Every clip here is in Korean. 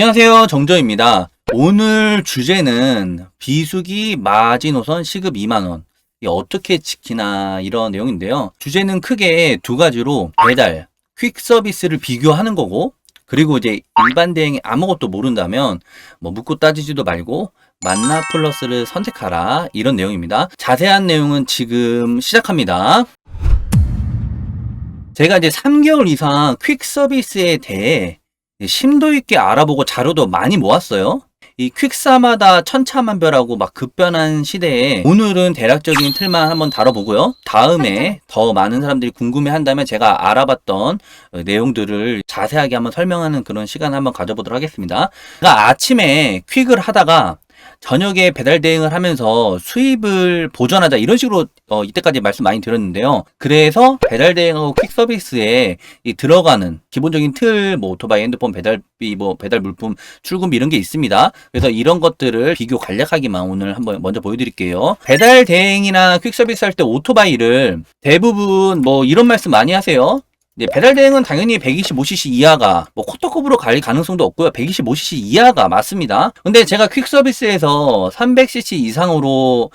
안녕하세요, 정조입니다. 오늘 주제는 비수기 마지노선 시급 2만원 어떻게 지키나 이런 내용인데요. 주제는 크게 두 가지로 배달, 퀵 서비스를 비교하는 거고, 그리고 이제 일반 대행이 아무것도 모른다면 묻고 따지지도 말고 만나 플러스를 선택하라, 이런 내용입니다. 자세한 내용은 지금 시작합니다. 제가 이제 3개월 이상 퀵 서비스에 대해 심도 있게 알아보고 자료도 많이 모았어요. 이 퀵사마다 천차만별하고 막 급변한 시대에 오늘은 대략적인 틀만 한번 다뤄보고요. 다음에 더 많은 사람들이 궁금해한다면 제가 알아봤던 내용들을 자세하게 한번 설명하는 그런 시간 한번 가져보도록 하겠습니다. 그러니까 아침에 퀵을 하다가 저녁에 배달 대행을 하면서 수입을 보전하자, 이런 식으로 이때까지 말씀 많이 드렸는데요. 그래서 배달 대행하고 퀵 서비스에 들어가는 기본적인 틀, 오토바이, 핸드폰 배달비, 배달 물품, 출금비 이런 게 있습니다. 그래서 이런 것들을 비교 간략하게만 오늘 한번 먼저 보여드릴게요. 배달 대행이나 퀵 서비스 할 때 오토바이를 대부분 이런 말씀 많이 하세요. 배달 대행은 당연히 125cc 이하가 쿼터컵으로 갈 가능성도 없고요. 125cc 이하가 맞습니다. 근데 제가 퀵 서비스에서 300cc 이상으로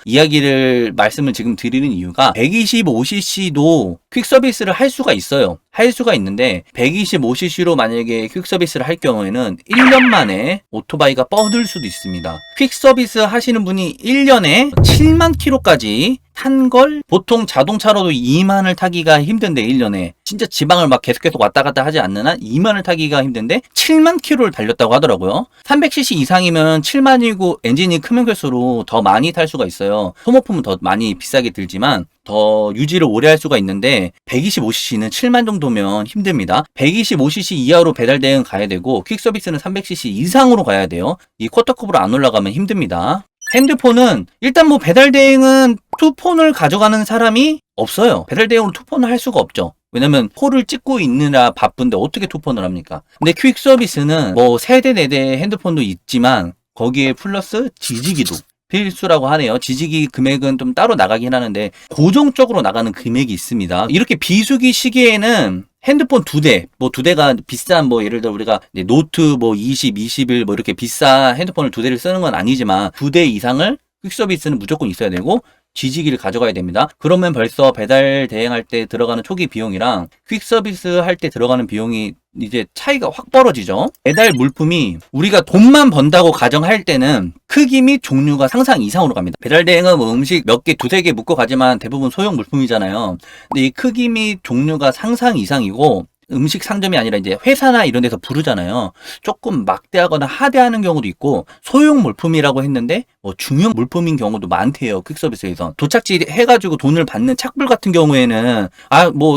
말씀을 지금 드리는 이유가 125cc도 퀵 서비스를 할 수가 있어요. 할 수가 있는데 125cc로 만약에 퀵 서비스를 할 경우에는 1년 만에 오토바이가 뻗을 수도 있습니다. 퀵 서비스 하시는 분이 1년에 7만 킬로까지 탄 걸 보통 자동차로도 2만을 타기가 힘든데, 1년에 진짜 지방을 계속 왔다 갔다 하지 않는 한 2만을 타기가 힘든데 7만 킬로를 달렸다고 하더라고요. 300cc 이상이면 7만이고 엔진이 크면 클수록 더 많이 탈 수가 있어요. 소모품은 더 많이 비싸게 들지만 더 유지를 오래 할 수가 있는데 125cc는 7만 정도면 힘듭니다. 125cc 이하로 배달 대행 가야 되고 퀵 서비스는 300cc 이상으로 가야 돼요. 이 쿼터컵으로 안 올라가면 힘듭니다. 핸드폰은 일단 배달 대행은 투폰을 가져가는 사람이 없어요. 배달 대행으로 투폰을 할 수가 없죠. 왜냐면 폴을 찍고 있느라 바쁜데 어떻게 투폰을 합니까? 근데 퀵 서비스는 3대 4대 핸드폰도 있지만 거기에 플러스 지지기도 필수라고 하네요. 지지기 금액은 좀 따로 나가긴 하는데 고정적으로 나가는 금액이 있습니다. 이렇게 비수기 시기에는 핸드폰 2대, 2대가 비싼 예를 들어 우리가 노트 20, 21 이렇게 비싼 핸드폰을 2대를 쓰는 건 아니지만 2대 이상을 퀵 서비스는 무조건 있어야 되고 지지기를 가져가야 됩니다. 그러면 벌써 배달 대행할 때 들어가는 초기 비용이랑 퀵 서비스 할 때 들어가는 비용이 이제 차이가 확 벌어지죠. 배달 물품이 우리가 돈만 번다고 가정할 때는 크기 및 종류가 상상 이상으로 갑니다. 배달 대행은 음식 몇 개, 2-3개 묶어 가지만 대부분 소형 물품이잖아요. 근데 이 크기 및 종류가 상상 이상이고 음식 상점이 아니라 이제 회사나 이런 데서 부르잖아요. 조금 막대하거나 하대하는 경우도 있고, 소형 물품이라고 했는데 중형 물품인 경우도 많대요. 퀵 서비스에서 도착지 해가지고 돈을 받는 착불 같은 경우에는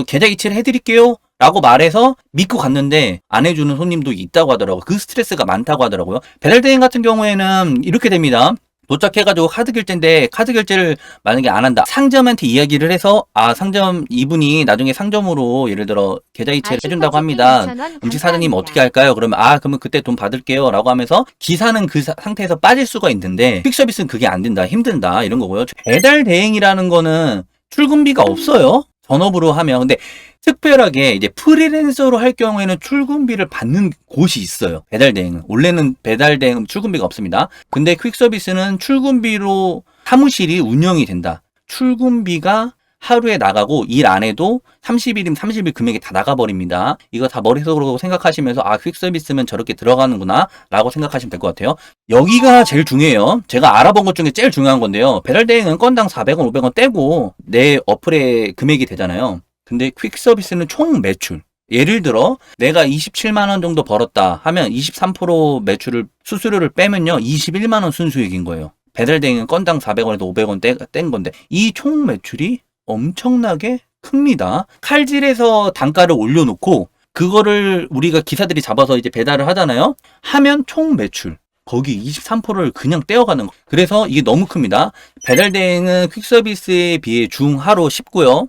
계좌 이체를 해드릴게요 라고 말해서 믿고 갔는데 안 해주는 손님도 있다고 하더라고요. 그 스트레스가 많다고 하더라고요. 배달 대행 같은 경우에는 이렇게 됩니다. 도착해가지고 카드 결제인데 카드 결제를 만약에 안 한다. 상점한테 이야기를 해서 상점 이분이 나중에 상점으로 예를 들어 계좌 이체를 해준다고 합니다. 음식 사장님 어떻게 할까요? 그러면 그러면 그때 돈 받을게요 라고 하면서 기사는 그 상태에서 빠질 수가 있는데 퀵 서비스는 그게 안 된다, 힘든다, 이런 거고요. 배달 대행이라는 거는 출금비가 없어요. 전업으로 하면. 근데 특별하게 이제 프리랜서로 할 경우에는 출금비를 받는 곳이 있어요. 배달 대행은. 원래는 배달 대행은 출금비가 없습니다. 근데 퀵 서비스는 출금비로 사무실이 운영이 된다. 출금비가 하루에 나가고 일 안 해도 30일이면 30일 금액이 다 나가버립니다. 이거 다 머릿속으로 생각하시면서 퀵 서비스면 저렇게 들어가는구나 라고 생각하시면 될 것 같아요. 여기가 제일 중요해요. 제가 알아본 것 중에 제일 중요한 건데요. 배달 대행은 건당 400원, 500원 떼고 내 어플에 금액이 되잖아요. 근데 퀵 서비스는 총 매출. 예를 들어 내가 27만원 정도 벌었다 하면 23% 매출을 수수료를 빼면요 21만원 순수익인 거예요. 배달 대행은 건당 400원에서 500원 뗀 건데 이 총 매출이 엄청나게 큽니다. 칼질해서 단가를 올려놓고 그거를 우리가 기사들이 잡아서 이제 배달을 하잖아요. 하면 총 매출 거기 23%를 그냥 떼어가는 거. 그래서 이게 너무 큽니다. 배달 대행은 퀵 서비스에 비해 중하로 쉽고요.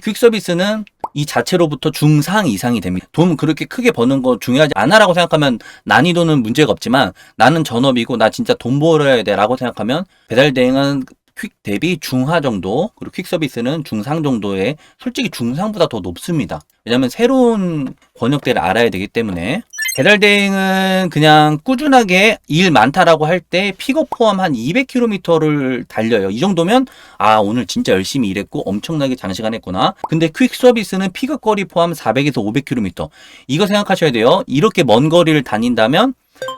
퀵 서비스는 이 자체로부터 중상 이상이 됩니다. 돈 그렇게 크게 버는 거 중요하지 않아라고 생각하면 난이도는 문제가 없지만 나는 전업이고 나 진짜 돈 벌어야 돼 라고 생각하면 배달 대행은 퀵 대비 중하 정도, 그리고 퀵 서비스는 중상 정도의, 솔직히 중상보다 더 높습니다. 왜냐면 새로운 번역대를 알아야 되기 때문에. 배달 대행은 그냥 꾸준하게 일 많다라고 할 때 픽업 포함 한 200km를 달려요. 이 정도면 아, 오늘 진짜 열심히 일했고 엄청나게 장시간 했구나. 근데 퀵 서비스는 픽업 거리 포함 400에서 500km. 이거 생각하셔야 돼요. 이렇게 먼 거리를 다닌다면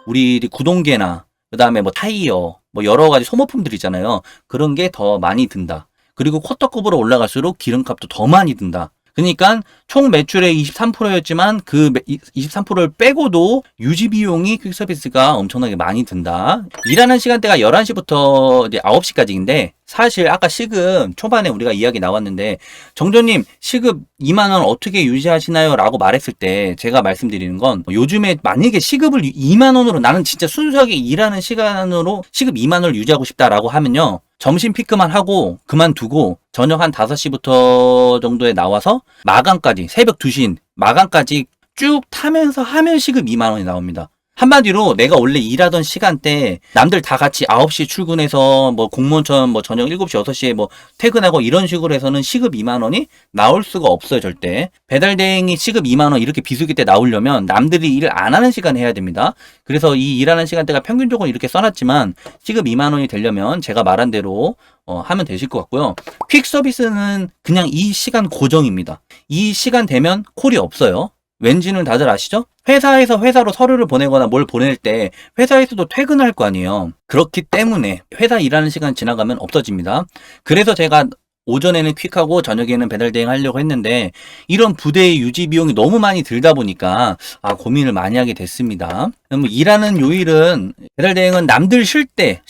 우리 구동계나 그다음에 뭐 타이어, 뭐 여러 가지 소모품들 있잖아요. 그런 게 더 많이 든다. 그리고 쿼터급으로 올라갈수록 기름값도 더 많이 든다. 그러니까 총 매출의 23%였지만 그 23%를 빼고도 유지 비용이 퀵 서비스가 엄청나게 많이 든다. 일하는 시간대가 11시부터 이제 9시까지인데 사실 아까 시급 초반에 우리가 이야기 나왔는데 정조님 시급 2만 원 어떻게 유지하시나요? 라고 말했을 때 제가 말씀드리는 건 요즘에 만약에 시급을 2만 원으로 나는 진짜 순수하게 일하는 시간으로 시급 2만 원을 유지하고 싶다라고 하면요. 점심 피크만 하고 그만두고 저녁 한 5시부터 정도에 나와서 마감까지 새벽 2시 마감까지 쭉 타면서 하면 시급 2만 원이 나옵니다. 한마디로 내가 원래 일하던 시간대 남들 다 같이 9시 출근해서 뭐 공무원처럼 뭐 저녁 7시 6시에 뭐 퇴근하고 이런 식으로 해서는 시급 2만 원이 나올 수가 없어요. 절대. 배달 대행이 시급 2만 원 이렇게 비수기 때 나오려면 남들이 일을 안 하는 시간에 해야 됩니다. 그래서 이 일하는 시간대가 평균적으로 이렇게 써놨지만 시급 2만 원이 되려면 제가 말한 대로 하면 되실 것 같고요. 퀵 서비스는 그냥 이 시간 고정입니다. 이 시간 되면 콜이 없어요. 왠지는 다들 아시죠? 회사에서 회사로 서류를 보내거나 뭘 보낼 때 회사에서도 퇴근할 거 아니에요. 그렇기 때문에 회사 일하는 시간 지나가면 없어집니다. 그래서 제가 오전에는 퀵하고 저녁에는 배달 대행 하려고 했는데 이런 부대의 유지 비용이 너무 많이 들다 보니까 고민을 많이 하게 됐습니다. 일하는 요일은 배달 대행은 남들 쉴 때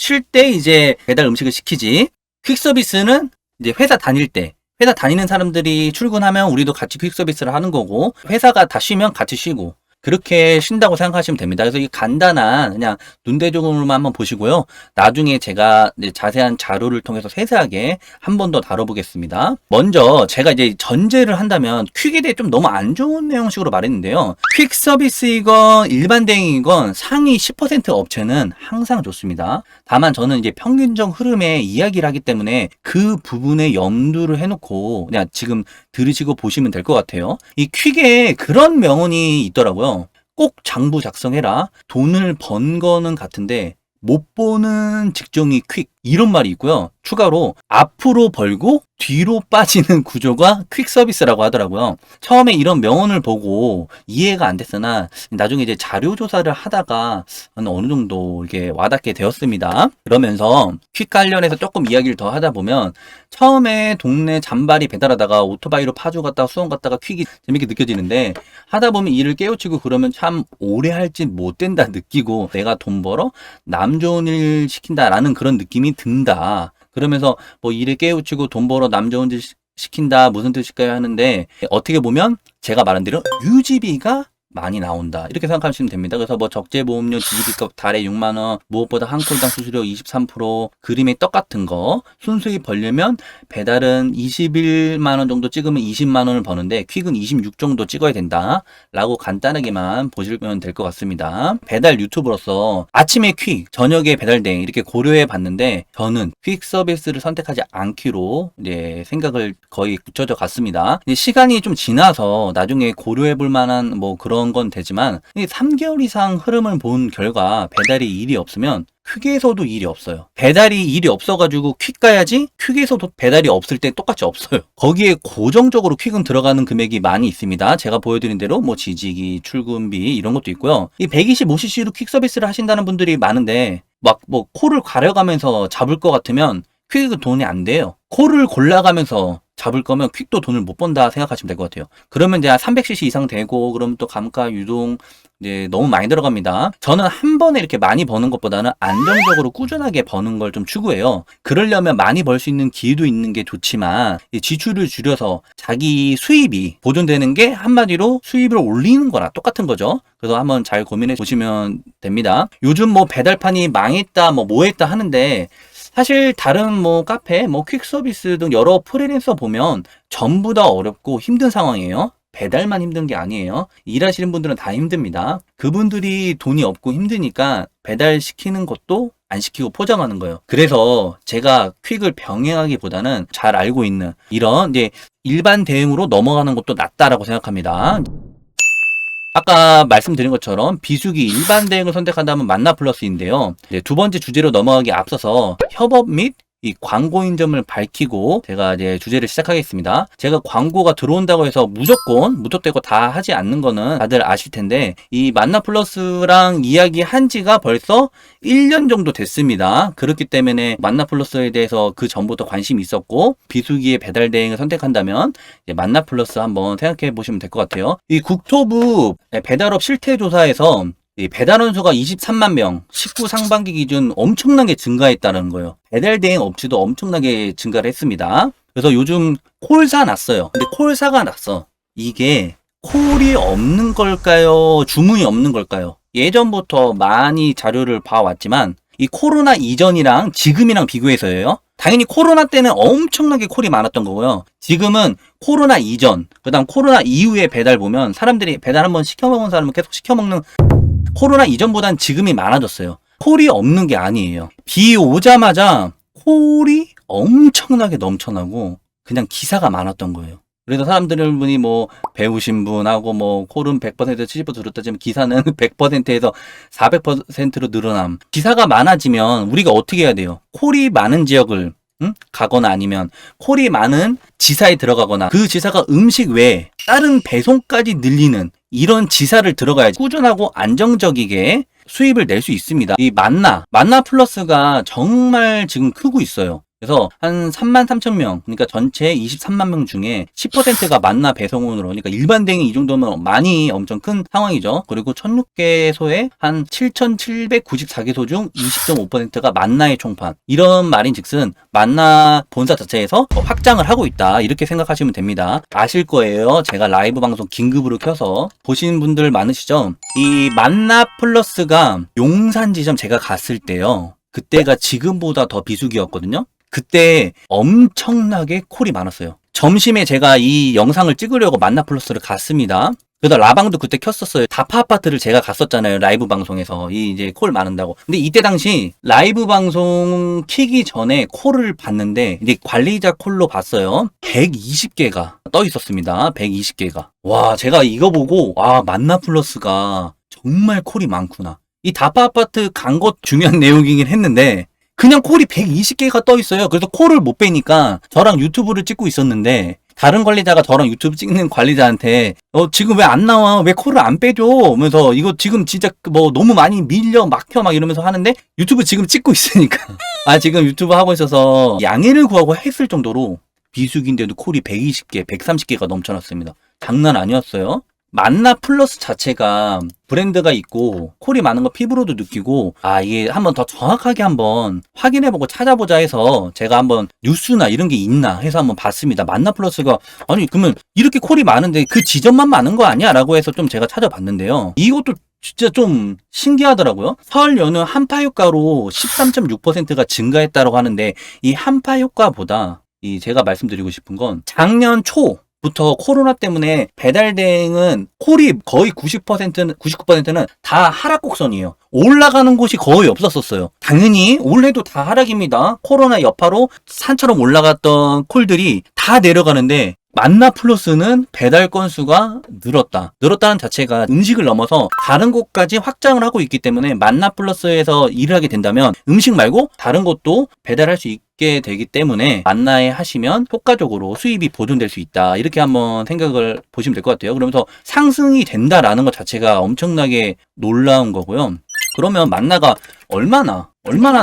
이제 배달 음식을 시키지, 퀵 서비스는 이제 회사 다닐 때, 회사 다니는 사람들이 출근하면 우리도 같이 퀵 서비스를 하는 거고 회사가 다 쉬면 같이 쉬고 그렇게 쉰다고 생각하시면 됩니다. 그래서 이 간단한 그냥 눈대중으로만 한번 보시고요. 나중에 제가 이제 자세한 자료를 통해서 세세하게 한 번 더 다뤄보겠습니다. 먼저 제가 이제 전제를 한다면 퀵에 대해 좀 너무 안 좋은 내용식으로 말했는데요. 퀵 서비스이건 일반 대행이건 상위 10% 업체는 항상 좋습니다. 다만 저는 이제 평균적 흐름의 이야기를 하기 때문에 그 부분에 염두를 해놓고 그냥 지금 들으시고 보시면 될 것 같아요. 이 퀵에 그런 명언이 있더라고요. 꼭 장부 작성해라. 돈을 번 거는 같은데 못 보는 직종이 퀵. 이런 말이 있고요. 추가로 앞으로 벌고 뒤로 빠지는 구조가 퀵 서비스라고 하더라고요. 처음에 이런 명언을 보고 이해가 안 됐으나 나중에 이제 자료 조사를 하다가 어느 정도 이렇게 와닿게 되었습니다. 그러면서 퀵 관련해서 조금 이야기를 더 하다 보면 처음에 동네 잔발이 배달하다가 오토바이로 파주 갔다가 수원 갔다가 퀵이 재밌게 느껴지는데 하다 보면 일을 깨우치고 그러면 참 오래 할지 못 된다 느끼고 내가 돈 벌어 남 좋은 일 시킨다라는 그런 느낌이 든다. 그러면서 뭐 일에 깨우치고 돈 벌어 남 좋은 일 시킨다 무슨 뜻일까요 하는데 어떻게 보면 제가 말한 대로 유지비가 많이 나온다 이렇게 생각하시면 됩니다. 그래서 뭐 적재보험료 지기비값 달에 6만 원, 무엇보다 한 콜당 수수료 23%, 그림의 떡 같은 거 순수익 벌려면 배달은 21만 원 정도 찍으면 20만 원을 버는데 퀵은 26 정도 찍어야 된다 라고 간단하게만 보시면 될 것 같습니다. 배달 유튜브로서 아침에 퀵, 저녁에 배달대행 이렇게 고려해 봤는데 저는 퀵 서비스를 선택하지 않기로 이제 생각을 거의 굳혀져 갔습니다. 이제 시간이 좀 지나서 나중에 고려해 볼 만한 뭐 그런 건 되지만 3개월 이상 흐름을 본 결과 배달이 일이 없으면 퀵에서도 일이 없어요. 배달이 일이 없어가지고 퀵 가야지 퀵에서도 배달이 없을 때 똑같이 없어요. 거기에 고정적으로 퀵은 들어가는 금액이 많이 있습니다. 제가 보여드린 대로 뭐 지지기, 출근비 이런 것도 있고요. 이 125cc로 퀵 서비스를 하신다는 분들이 많은데 막 뭐 코를 가려가면서 잡을 것 같으면 퀵은 돈이 안 돼요. 코를 골라가면서 잡을 거면 퀵도 돈을 못 번다 생각하시면 될 것 같아요. 그러면 이제 300cc 이상 되고 그러면 또 감가 유동 이제 너무 많이 들어갑니다. 저는 한 번에 이렇게 많이 버는 것보다는 안정적으로 꾸준하게 버는 걸 좀 추구해요. 그러려면 많이 벌 수 있는 기회도 있는 게 좋지만 지출을 줄여서 자기 수입이 보존되는 게 한마디로 수입을 올리는 거나 똑같은 거죠. 그래서 한번 잘 고민해 보시면 됩니다. 요즘 뭐 배달판이 망했다 뭐 했다 하는데 사실 다른 뭐 카페, 뭐 퀵 서비스 등 여러 프리랜서 보면 전부 다 어렵고 힘든 상황이에요. 배달만 힘든 게 아니에요. 일하시는 분들은 다 힘듭니다. 그분들이 돈이 없고 힘드니까 배달 시키는 것도 안 시키고 포장하는 거예요. 그래서 제가 퀵을 병행하기보다는 잘 알고 있는 이런 이제 일반 대응으로 넘어가는 것도 낫다라고 생각합니다. 아까 말씀드린 것처럼 비수기 일반 대응을 선택한다면 만나 플러스인데요. 이제 두 번째 주제로 넘어가기 앞서서 협업 및 이 광고인 점을 밝히고 제가 이제 주제를 시작하겠습니다. 제가 광고가 들어온다고 해서 무조건 무턱대고 다 하지 않는 거는 다들 아실 텐데, 이 만나 플러스랑 이야기한 지가 벌써 1년 정도 됐습니다. 그렇기 때문에 만나 플러스에 대해서 그 전부터 관심이 있었고, 비수기의 배달 대행을 선택한다면 이제 만나 플러스 한번 생각해 보시면 될 것 같아요. 이 국토부 배달업 실태 조사에서 이 배달원 수가 23만 명, 19 상반기 기준 엄청나게 증가했다는 거예요. 배달 대행 업체도 엄청나게 증가를 했습니다. 그래서 요즘 콜사 났어요. 근데 콜사가 났어. 이게 콜이 없는 걸까요? 주문이 없는 걸까요? 예전부터 많이 자료를 봐왔지만 이 코로나 이전이랑 지금이랑 비교해서요. 당연히 코로나 때는 엄청나게 콜이 많았던 거고요. 지금은 코로나 이전, 그다음 코로나 이후에 배달 보면 사람들이 배달 한번 시켜먹은 사람은 계속 시켜먹는, 코로나 이전보단 지금이 많아졌어요. 콜이 없는 게 아니에요. 비 오자마자 콜이 엄청나게 넘쳐나고 그냥 기사가 많았던 거예요. 그래서 사람들이 뭐 배우신 분하고 뭐 콜은 100% 70% 들었다지만 기사는 100%에서 400%로 늘어남. 기사가 많아지면 우리가 어떻게 해야 돼요? 콜이 많은 지역을 가거나 아니면 콜이 많은 지사에 들어가거나 그 지사가 음식 외에 다른 배송까지 늘리는 이런 지사를 들어가야지 꾸준하고 안정적이게 수입을 낼 수 있습니다. 이 만나 플러스가 정말 지금 크고 있어요. 그래서 한 33,000명, 그러니까 전체 23만 명 중에 10%가 만나 배송원으로, 그러니까 일반 대행이 이 정도면 많이 엄청 큰 상황이죠. 그리고 1,600개소에 한 7,794개소 중 20.5%가 만나의 총판. 이런 말인즉슨 만나 본사 자체에서 확장을 하고 있다, 이렇게 생각하시면 됩니다. 아실 거예요. 제가 라이브 방송 긴급으로 켜서 보시는 분들 많으시죠? 이 만나 플러스가 용산 지점 제가 갔을 때요, 그때가 지금보다 더 비수기였거든요. 그때 엄청나게 콜이 많았어요. 점심에 제가 이 영상을 찍으려고 만나 플러스를 갔습니다. 그래서 라방도 그때 켰었어요. 다파 아파트를 제가 갔었잖아요. 라이브 방송에서 이제 콜 많은다고. 근데 이때 당시 라이브 방송 키기 전에 콜을 봤는데 이제 관리자 콜로 봤어요. 120개가 떠 있었습니다. 120개가. 와, 제가 이거 보고 와, 만나 플러스가 정말 콜이 많구나. 이 다파 아파트 간 것 중요한 내용이긴 했는데 그냥 콜이 120개가 떠 있어요. 그래서 콜을 못 빼니까 저랑 유튜브를 찍고 있었는데 다른 관리자가 저랑 유튜브 찍는 관리자한테 지금 왜 안 나와? 왜 콜을 안 빼줘? 하면서 이거 지금 진짜 뭐 너무 많이 밀려 막혀 막 이러면서 하는데 유튜브 지금 찍고 있으니까 지금 유튜브 하고 있어서 양해를 구하고 했을 정도로 비수기인데도 콜이 120개, 130개가 넘쳐났습니다. 장난 아니었어요. 만나 플러스 자체가 브랜드가 있고 콜이 많은 거 피부로도 느끼고 이게 한번 더 정확하게 한번 확인해보고 찾아보자 해서 제가 한번 뉴스나 이런 게 있나 해서 한번 봤습니다. 만나 플러스가 아니 그러면 이렇게 콜이 많은데 그 지점만 많은 거 아니야? 라고 해서 좀 제가 찾아봤는데요. 이것도 진짜 좀 신기하더라고요. 설 연휴 한파 효과로 13.6%가 증가했다고 하는데 이 한파 효과보다 제가 말씀드리고 싶은 건 작년 초 부터 코로나 때문에 배달 대행은 콜이 거의 99%는 다 하락 곡선이에요. 올라가는 곳이 거의 없었어요. 당연히 올해도 다 하락입니다. 코로나 여파로 산처럼 올라갔던 콜들이 다 내려가는데 만나 플러스는 배달 건수가 늘었다는 자체가 음식을 넘어서 다른 곳까지 확장을 하고 있기 때문에 만나 플러스에서 일을 하게 된다면 음식 말고 다른 곳도 배달할 수 있게 되기 때문에 만나에 하시면 효과적으로 수입이 보존될 수 있다, 이렇게 한번 생각을 보시면 될 것 같아요. 그러면서 상승이 된다라는 것 자체가 엄청나게 놀라운 거고요. 그러면 만나가 얼마나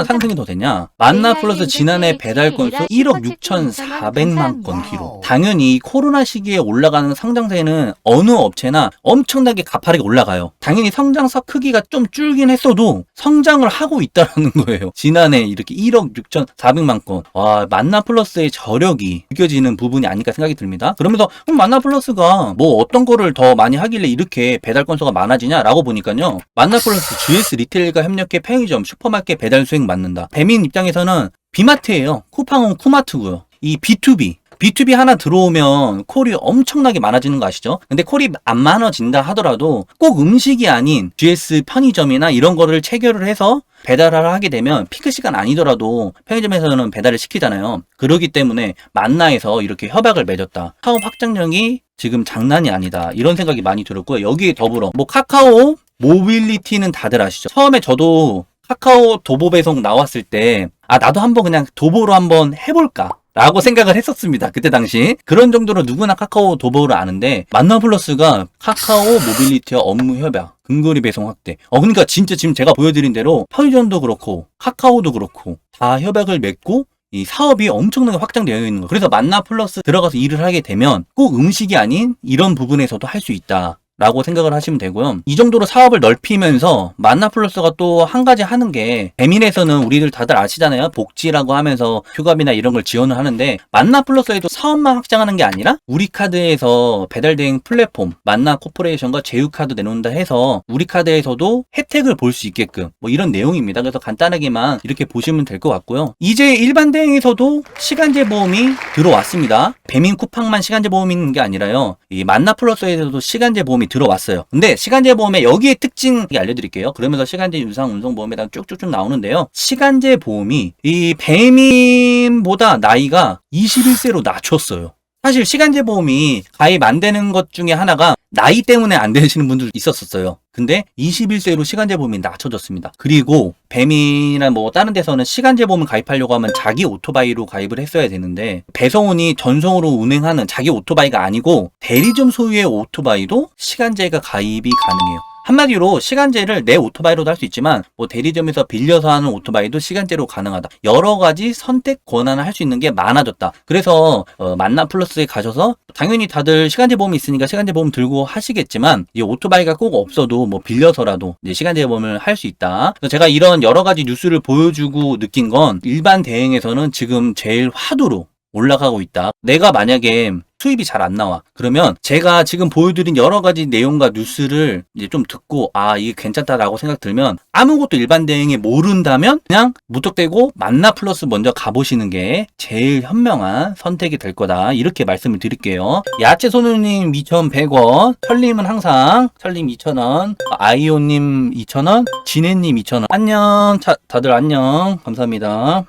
상승이 더 되냐? 만나 플러스 지난해 배달 건수 1억 6,400만 건 기록. 당연히 코로나 시기에 올라가는 성장세는 어느 업체나 엄청나게 가파르게 올라가요. 당연히 성장사 크기가 좀 줄긴 했어도 성장을 하고 있다는 거예요. 지난해 이렇게 1억 6,400만 건. 와, 만나 플러스의 저력이 느껴지는 부분이 아닐까 생각이 듭니다. 그러면서 만나 플러스가 뭐 어떤 거를 더 많이 하길래 이렇게 배달 건수가 많아지냐라고 보니까요. 만나 플러스 GS 리테일과 협력해 편의점, 슈퍼마켓 배달 수익 맞는다. 배민 입장에서는 비마트예요. 쿠팡은 쿠마트고요. 이 B2B 하나 들어오면 콜이 엄청나게 많아지는 거 아시죠? 근데 콜이 안 많아진다 하더라도 꼭 음식이 아닌 GS 편의점이나 이런 거를 체결을 해서 배달을 하게 되면 피크 시간 아니더라도 편의점에서는 배달을 시키잖아요. 그러기 때문에 만나에서 이렇게 협약을 맺었다. 사업 확장력이 지금 장난이 아니다. 이런 생각이 많이 들었고요. 여기에 더불어 뭐 카카오 모빌리티는 다들 아시죠? 처음에 저도 카카오 도보 배송 나왔을 때 나도 한번 그냥 도보로 한번 해볼까 라고 생각을 했었습니다. 그때 당시 그런 정도로 누구나 카카오 도보를 아는데, 만나플러스가 카카오 모빌리티와 업무 협약, 근거리 배송 확대, 그러니까 진짜 지금 제가 보여드린 대로 편의점도 그렇고 카카오도 그렇고 다 협약을 맺고 이 사업이 엄청나게 확장되어 있는 거예요. 그래서 만나플러스 들어가서 일을 하게 되면 꼭 음식이 아닌 이런 부분에서도 할 수 있다 라고 생각을 하시면 되고요. 이 정도로 사업을 넓히면서 만나플러스가 또 한 가지 하는 게, 배민에서는 우리들 다들 아시잖아요. 복지라고 하면서 휴가비나 이런 걸 지원을 하는데, 만나플러스에도 사업만 확장하는 게 아니라 우리카드에서 배달대행 플랫폼 만나코퍼레이션과 제휴카드 내놓는다 해서 우리카드에서도 혜택을 볼 수 있게끔 뭐 이런 내용입니다. 그래서 간단하게만 이렇게 보시면 될 것 같고요. 이제 일반 대행에서도 시간제 보험이 들어왔습니다. 배민 쿠팡만 시간제 보험이 있는 게 아니라요, 이 만나플러스에서도 시간제 보험이 들어왔어요. 근데 시간제 보험의 여기에 특징 알려드릴게요. 그러면서 시간제 유상 운송보험에 대한 쭉쭉쭉 나오는데요. 시간제 보험이 이 배민보다 나이가 21세로 낮췄어요. 사실 시간제 보험이 가입 안 되는 것 중에 하나가 나이 때문에 안 되시는 분들 있었어요. 근데 21세로 시간제 보험이 낮춰졌습니다. 그리고 배민이나 뭐 다른 데서는 시간제 보험을 가입하려고 하면 자기 오토바이로 가입을 했어야 되는데, 배송원이 전송으로 운행하는 자기 오토바이가 아니고 대리점 소유의 오토바이도 시간제가 가입이 가능해요. 한마디로 시간제를 내 오토바이로도 할 수 있지만 뭐 대리점에서 빌려서 하는 오토바이도 시간제로 가능하다. 여러 가지 선택 권한을 할 수 있는 게 많아졌다. 그래서 만나플러스에 가셔서 당연히 다들 시간제 보험이 있으니까 시간제 보험 들고 하시겠지만, 이 오토바이가 꼭 없어도 뭐 빌려서라도 이제 시간제 보험을 할 수 있다. 그래서 제가 이런 여러 가지 뉴스를 보여주고 느낀 건, 일반 대행에서는 지금 제일 화두로 올라가고 있다. 내가 만약에 수입이 잘 안 나와, 그러면 제가 지금 보여드린 여러 가지 내용과 뉴스를 이제 좀 듣고 이게 괜찮다라고 생각 들면, 아무것도 일반 대행에 모른다면 그냥 무턱대고 만나플러스 먼저 가보시는 게 제일 현명한 선택이 될 거다, 이렇게 말씀을 드릴게요. 야채 손님 2,100원, 설님은 항상 설님 2,000원, 아이오님 2,000원, 진해님 2,000원. 안녕. 다들 안녕. 감사합니다.